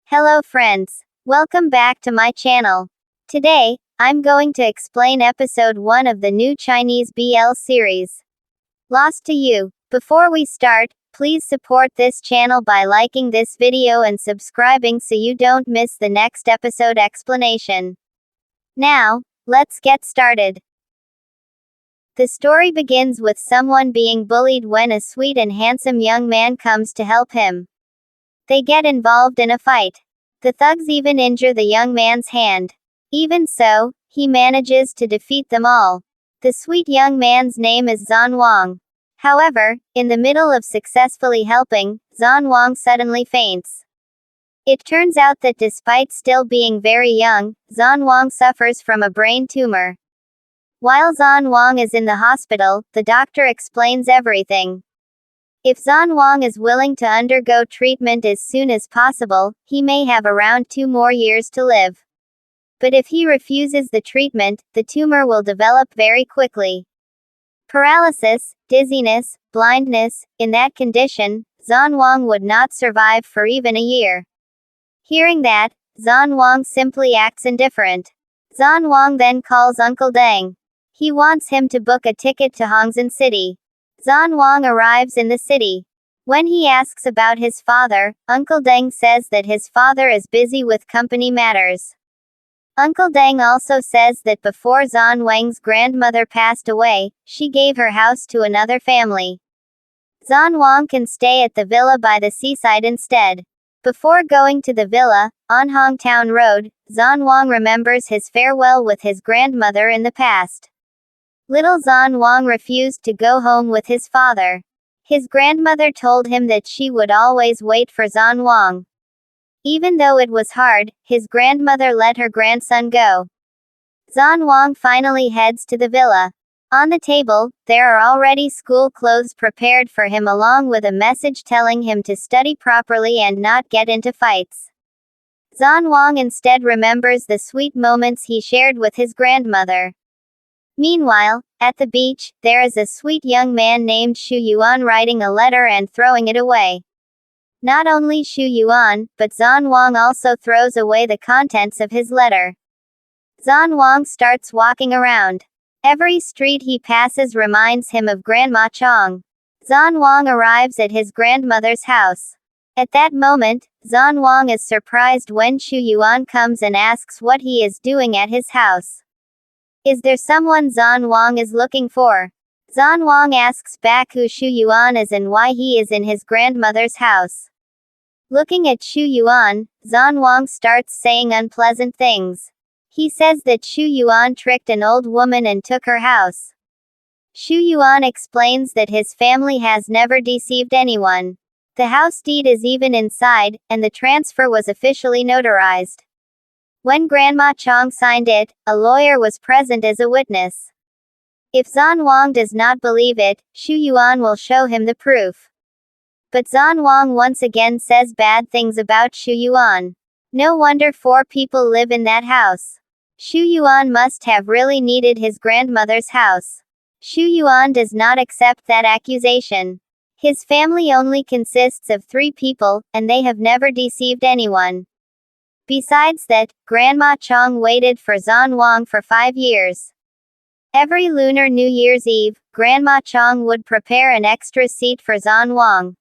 Hello friends. Welcome back to my channel. Today, I'm going to explain episode 1 of the new Chinese BL series, Lost to You. Before we start, please support this channel by liking this video and subscribing so you don't miss the next episode explanation. Now, let's get started. The story begins with someone being bullied when a sweet and handsome young man comes to help him. They get involved in a fight. The thugs even injure the young man's hand. Even so, he manages to defeat them all. The sweet young man's name is Zan Wang. However, in the middle of successfully helping, Zan Wang suddenly faints. It turns out that despite still being very young, Zan Wang suffers from a brain tumor. While Zan Wang is in the hospital, the doctor explains everything. If Zan Wang is willing to undergo treatment as soon as possible, he may have around 2 more years to live. But if he refuses the treatment, the tumor will develop very quickly. Paralysis, dizziness, blindness, in that condition, Zan Wang would not survive for even a year. Hearing that, Zan Wang simply acts indifferent. Zan Wang then calls Uncle Deng. He wants him to book a ticket to Hongzhen City. Zan Wang arrives in the city. When he asks about his father, Uncle Deng says that his father is busy with company matters. Uncle Deng also says that before Zan Wang's grandmother passed away, she gave her house to another family. Zan Wang can stay at the villa by the seaside instead. Before going to the villa, on Hongtown Road, Zan Wang remembers his farewell with his grandmother in the past. Little Zan Wang refused to go home with his father. His grandmother told him that she would always wait for Zan Wang. Even though it was hard, his grandmother let her grandson go. Zan Wang finally heads to the villa. On the table, there are already school clothes prepared for him along with a message telling him to study properly and not get into fights. Zan Wang instead remembers the sweet moments he shared with his grandmother. Meanwhile, at the beach, there is a sweet young man named Xu Yuan writing a letter and throwing it away. Not only Xu Yuan, but Zan Wang also throws away the contents of his letter. Zan Wang starts walking around. Every street he passes reminds him of Grandma Chong. Zan Wang arrives at his grandmother's house. At that moment, Zan Wang is surprised when Xu Yuan comes and asks what he is doing at his house. Is there someone Zan Wang is looking for? Zan Wang asks back who Xu Yuan is and why he is in his grandmother's house. Looking at Xu Yuan, Zan Wang starts saying unpleasant things. He says that Xu Yuan tricked an old woman and took her house. Xu Yuan explains that his family has never deceived anyone. The house deed is even inside, and the transfer was officially notarized. When Grandma Chong signed it, a lawyer was present as a witness. If Zan Wang does not believe it, Xu Yuan will show him the proof. But Zan Wang once again says bad things about Xu Yuan. No wonder 4 people live in that house. Xu Yuan must have really needed his grandmother's house. Xu Yuan does not accept that accusation. His family only consists of 3 people, and they have never deceived anyone. Besides that, Grandma Chong waited for Zan Wang for 5 years. Every Lunar New Year's Eve, Grandma Chong would prepare an extra seat for Zan Wang.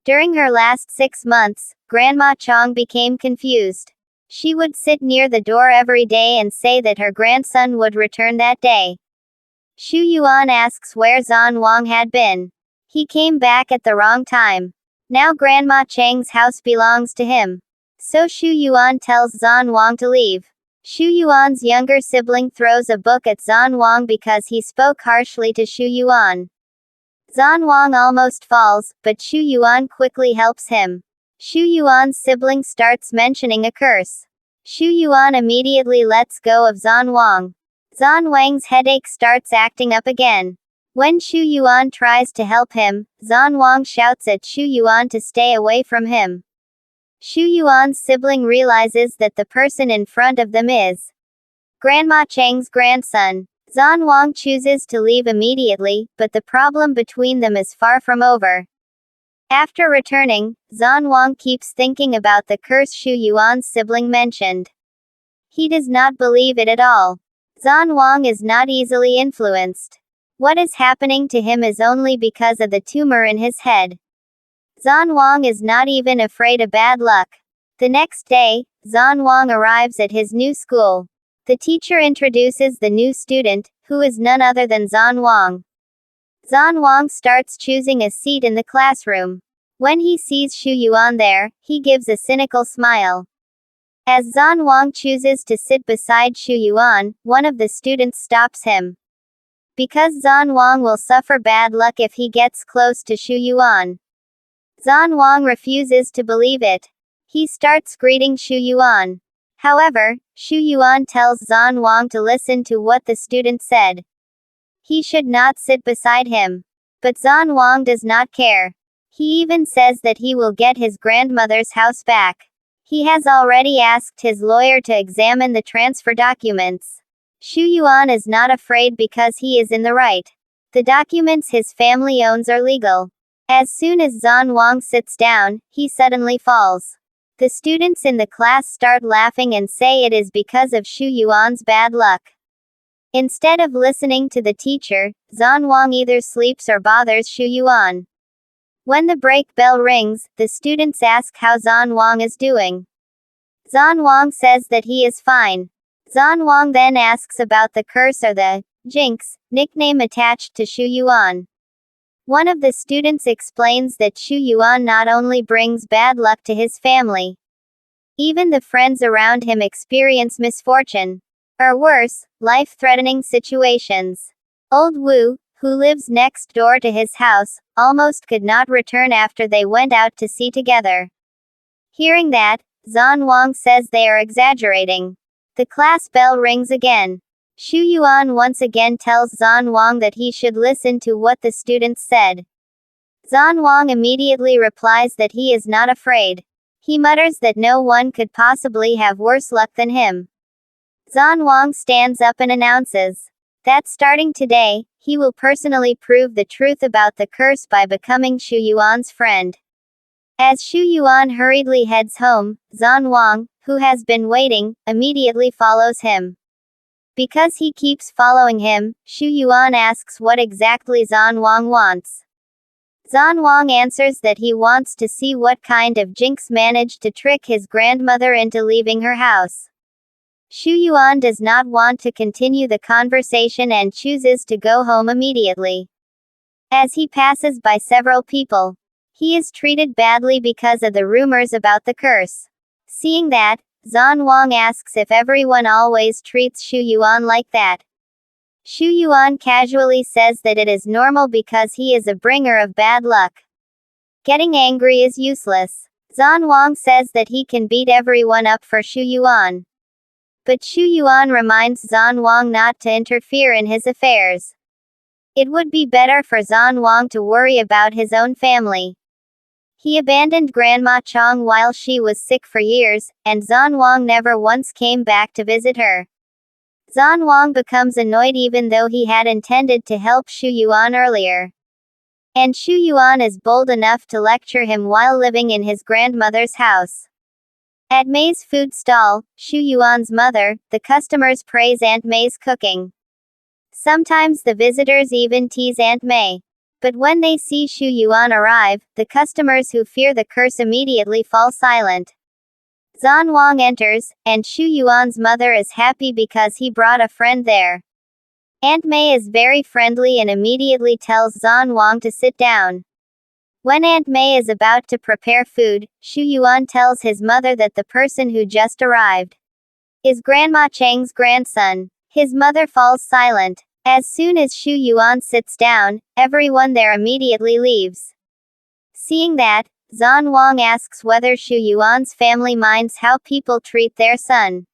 During her last 6 months, Grandma Chong became confused. She would sit near the door every day and say that her grandson would return that day. Xu Yuan asks where Zan Wang had been. He came back at the wrong time. Now Grandma Chang's house belongs to him. So Xu Yuan tells Zan Wang to leave. Xu Yuan's younger sibling throws a book at Zan Wang because he spoke harshly to Xu Yuan. Zan Wang almost falls, but Xu Yuan quickly helps him. Xu Yuan's sibling starts mentioning a curse. Xu Yuan immediately lets go of Zan Wang. Zan Wang's headache starts acting up again. When Xu Yuan tries to help him, Zan Wang shouts at Xu Yuan to stay away from him. Xu Yuan's sibling realizes that the person in front of them is Grandma Chang's grandson. Zan Wang chooses to leave immediately, but the problem between them is far from over. After returning, Zan Wang keeps thinking about the curse Shu Yuan's sibling mentioned. He does not believe it at all. Zan Wang is not easily influenced. What is happening to him is only because of the tumor in his head. Zan Wang is not even afraid of bad luck. The next day, Zan Wang arrives at his new school. The teacher introduces the new student, who is none other than Zan Wang. Zan Wang starts choosing a seat in the classroom. When he sees Shu Yuan there, he gives a cynical smile. As Zan Wang chooses to sit beside Shu Yuan, one of the students stops him. Because Zan Wang will suffer bad luck if he gets close to Shu Yuan. Zan Wang refuses to believe it. He starts greeting Shu Yuan. However, Shu Yuan tells Zan Wang to listen to what the student said. He should not sit beside him. But Zan Wang does not care. He even says that he will get his grandmother's house back. He has already asked his lawyer to examine the transfer documents. Shu Yuan is not afraid because he is in the right. The documents his family owns are legal. As soon as Zan Wang sits down, he suddenly falls. The students in the class start laughing and say it is because of Shu Yuan's bad luck. Instead of listening to the teacher, Zan Wang either sleeps or bothers Shu Yuan. When the break bell rings, the students ask how Zan Wang is doing. Zan Wang says that he is fine. Zan Wang then asks about the curse or the Jinx nickname attached to Shu Yuan. One of the students explains that Shu Yuan not only brings bad luck to his family. Even the friends around him experience misfortune. Or worse, life-threatening situations. Old Wu, who lives next door to his house, almost could not return after they went out to sea together. Hearing that, Zan Wang says they are exaggerating. The class bell rings again. Shu Yuan once again tells Zan Wang that he should listen to what the students said. Zan Wang immediately replies that he is not afraid. He mutters that no one could possibly have worse luck than him. Zan Wang stands up and announces that starting today, he will personally prove the truth about the curse by becoming Shu Yuan's friend. As Shu Yuan hurriedly heads home, Zan Wang, who has been waiting, immediately follows him. Because he keeps following him, Shu Yuan asks what exactly Zan Wang wants. Zan Wang answers that he wants to see what kind of Jinx managed to trick his grandmother into leaving her house. Shu Yuan does not want to continue the conversation and chooses to go home immediately. As he passes by several people, he is treated badly because of the rumors about the curse. Seeing that, Zan Wang asks if everyone always treats Shu Yuan like that. Shu Yuan casually says that it is normal because he is a bringer of bad luck. Getting angry is useless. Zan Wang says that he can beat everyone up for Shu Yuan. But Shu Yuan reminds Zan Wang not to interfere in his affairs. It would be better for Zan Wang to worry about his own family. He abandoned Grandma Chong while she was sick for years, and Zan Wang never once came back to visit her. Zan Wang becomes annoyed even though he had intended to help Shu Yuan earlier. And Shu Yuan is bold enough to lecture him while living in his grandmother's house. At May's food stall, Shu Yuan's mother, the customers praise Aunt May's cooking. Sometimes the visitors even tease Aunt May. But when they see Shu Yuan arrive, the customers who fear the curse immediately fall silent. Zan Wang enters, and Shu Yuan's mother is happy because he brought a friend there. Aunt May is very friendly and immediately tells Zan Wang to sit down. When Aunt May is about to prepare food, Shu Yuan tells his mother that the person who just arrived is Grandma Chang's grandson. His mother falls silent. As soon as Shu Yuan sits down, everyone there immediately leaves. Seeing that, Zan Wang asks whether Shu Yuan's family minds how people treat their son.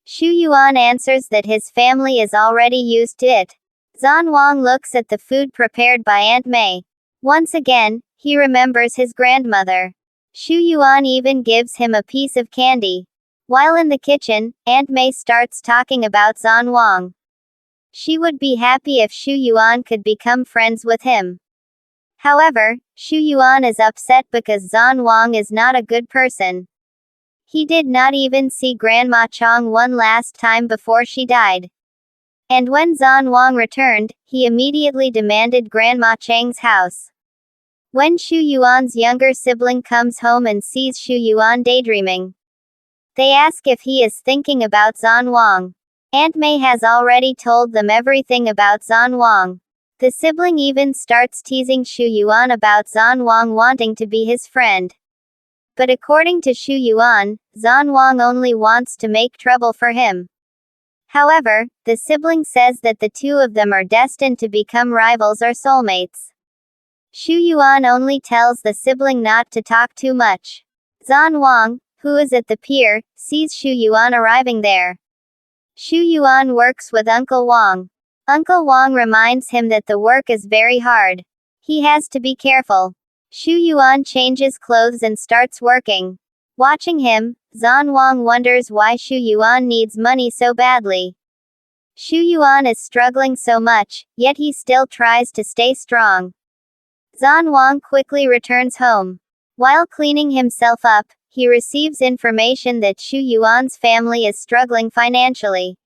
Shu Yuan answers that his family is already used to it. Zan Wang looks at the food prepared by Aunt May. Once again, he remembers his grandmother. Shu Yuan even gives him a piece of candy. While in the kitchen, Aunt May starts talking about Zan Wang. She would be happy if Shu Yuan could become friends with him. However, Xu Yuan is upset because Zan Wang is not a good person. He did not even see Grandma Chong one last time before she died. And when Zan Wang returned, he immediately demanded Grandma Chang's house. When Xu Yuan's younger sibling comes home and sees Xu Yuan daydreaming, they ask if he is thinking about Zan Wang. Aunt Mei has already told them everything about Zan Wang. The sibling even starts teasing Xu Yuan about Zan Wang wanting to be his friend. But according to Xu Yuan, Zan Wang only wants to make trouble for him. However, the sibling says that the two of them are destined to become rivals or soulmates. Xu Yuan only tells the sibling not to talk too much. Zan Wang, who is at the pier, sees Xu Yuan arriving there. Xu Yuan works with Uncle Wang. Uncle Wang reminds him that the work is very hard. He has to be careful. Xu Yuan changes clothes and starts working. Watching him, Zan Wang wonders why Xu Yuan needs money so badly. Xu Yuan is struggling so much, yet he still tries to stay strong. Zan Wang quickly returns home. While cleaning himself up, he receives information that Xu Yuan's family is struggling financially.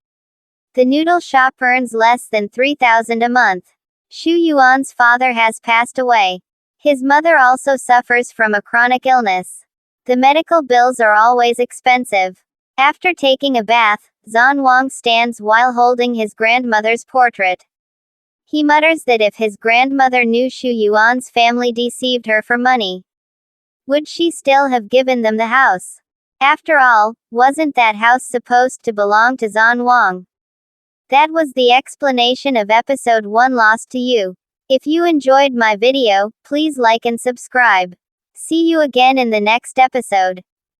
The noodle shop earns less than 3,000 a month. Xu Yuan's father has passed away. His mother also suffers from a chronic illness. The medical bills are always expensive. After taking a bath, Zan Wang stands while holding his grandmother's portrait. He mutters that if his grandmother knew Xu Yuan's family deceived her for money, would she still have given them the house? After all, wasn't that house supposed to belong to Zan Wang? That was the explanation of episode 1 Lost to You. If you enjoyed my video, please like and subscribe. See you again in the next episode.